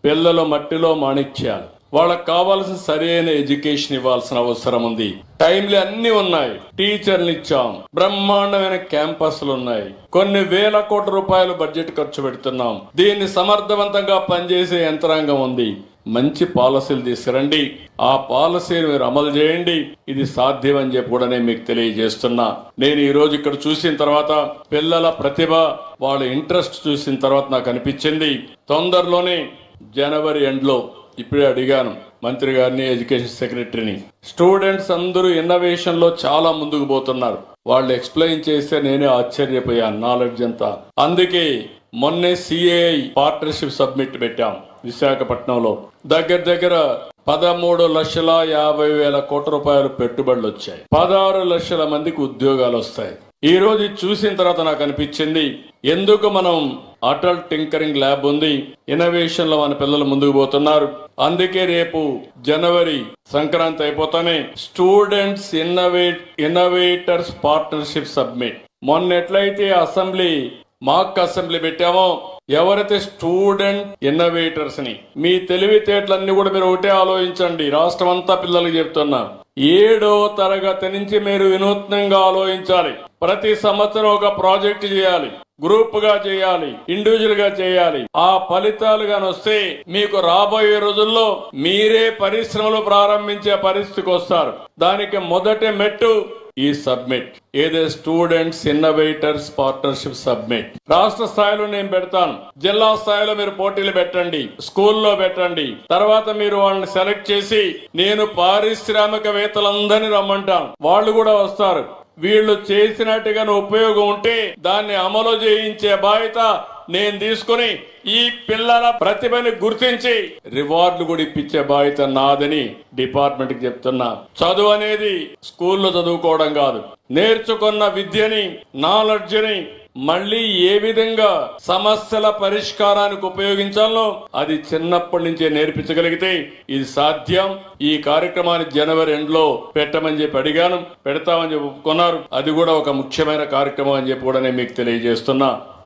పిల్లలు మట్టిలో మాణిక్యాలు. వాళ్ళకి కావాల్సిన సరైన ఎడ్యుకేషన్ ఇవ్వాల్సిన అవసరం ఉంది. టైంలు అన్ని ఉన్నాయి. టీచర్లు ఇచ్చాం, బ్రహ్మాండమైన క్యాంపస్లు ఉన్నాయి, కొన్ని వేల కోట్ల రూపాయలు బడ్జెట్ ఖర్చు పెడుతున్నాం. దీన్ని సమర్థవంతంగా పనిచేసే యంత్రాంగం ఉంది. మంచి పాలసీలు తీసుకురండి, ఆ పాలసీని మీరు అమలు చేయండి. ఇది సాధ్యం అని చెప్పి కూడా నేను మీకు తెలియజేస్తున్నా. నేను ఈ రోజు ఇక్కడ చూసిన తర్వాత పిల్లల ప్రతిభ, వాళ్ళ ఇంట్రెస్ట్ చూసిన తర్వాత నాకు అనిపించింది తొందరలోనే జనవరి ఎండ్లో, ఇప్పుడే అడిగాను మంత్రి గారిని, ఎడ్యుకేషన్ సెక్రటరీని, స్టూడెంట్స్ అందరూ ఇన్నోవేషన్ లో చాలా ముందుకు పోతున్నారు. వాళ్ళు ఎక్స్ప్లెయిన్ చేస్తే నేనే ఆశ్చర్యపోయాను, నాలెడ్జ్ అంతా. అందుకే మొన్నే సిఏఐ పార్ట్నర్షిప్ సబ్మిట్ పెట్టాం విశాఖపట్నంలో. దగ్గర 13,50,000 కోట్ల రూపాయలు పెట్టుబడులు వచ్చాయి. 16 లక్షల మందికి ఉద్యోగాలు వస్తాయి. ఈ రోజు చూసిన తర్వాత నాకు అనిపించింది, ఎందుకు మనం అటల్ టింకరింగ్ ల్యాబ్ ఉంది, ఇన్నోవేషన్ లో మన పిల్లలు ముందుకు పోతున్నారు. అందుకే రేపు జనవరి సంక్రాంతి అయిపోతానే స్టూడెంట్స్ ఇన్నోవేటర్స్ పార్ట్నర్షిప్ సబ్మిట్. మొన్న ఎట్లయితే అసెంబ్లీ మాక్ అసెంబ్లీ పెట్టామో, ఎవరైతే స్టూడెంట్ ఇన్నోవేటర్స్ ని, మీ తెలివితేటలన్నీ కూడా మీరు ఒకటే ఆలోచించండి. రాష్ట్రం అంతా పిల్లలకి చెప్తున్నా, 7వ తరగతి నుంచి మీరు వినూత్నంగా ఆలోచించాలి. ప్రతి సంవత్సరం ఒక ప్రాజెక్ట్ చేయాలి, గ్రూప్ గా చేయాలి, ఇండివిజువల్ గా చేయాలి. ఆ ఫలితాలు గాని వస్తే మీకు రాబోయే రోజుల్లో మీరే పరిశ్రమలు ప్రారంభించే పరిస్థితికి వస్తారు. దానికి మొదటి మెట్టు ఈ సబ్మిట్, ఏదే స్టూడెంట్స్ ఇన్నోవేటర్స్ పార్ట్నర్షిప్ సబ్మిట్. రాష్ట్ర స్థాయిలో నేను పెడతాను, జిల్లా స్థాయిలో మీరు పోటీలు పెట్టండి, స్కూల్లో పెట్టండి. తర్వాత మీరు వాళ్ళని సెలెక్ట్ చేసి నేను పారిశ్రామికవేత్తలందరినీ రమ్మంటాను, వాళ్ళు కూడా వస్తారు. వీళ్ళు చేసినట్టుగా ఉపయోగం ఉంటే దాన్ని అమలు చేయించే బాధ్యత నేను తీసుకుని ఈ పిల్లల ప్రతిభని గుర్తించి రివార్డులు కూడా ఇప్పించే బాధ్యత నాదని డిపార్ట్మెంట్ కి చెప్తున్నా. చదువు అనేది స్కూల్లో చదువుకోవడం కాదు, నేర్చుకున్న విద్యని, నాలెడ్జ్ని మళ్ళీ ఏ విధంగా సమస్యల పరిష్కారానికి ఉపయోగించాలో అది చిన్నప్పటి నుంచే నేర్పించగలిగితే ఇది సాధ్యం. ఈ కార్యక్రమాన్ని జనవరి ఎండ్లో పెట్టమని చెప్పి అడిగాను, పెడతామని చెప్పి ఒప్పుకున్నారు. అది కూడా ఒక ముఖ్యమైన కార్యక్రమం అని చెప్పి కూడా నేను మీకు తెలియజేస్తున్నా.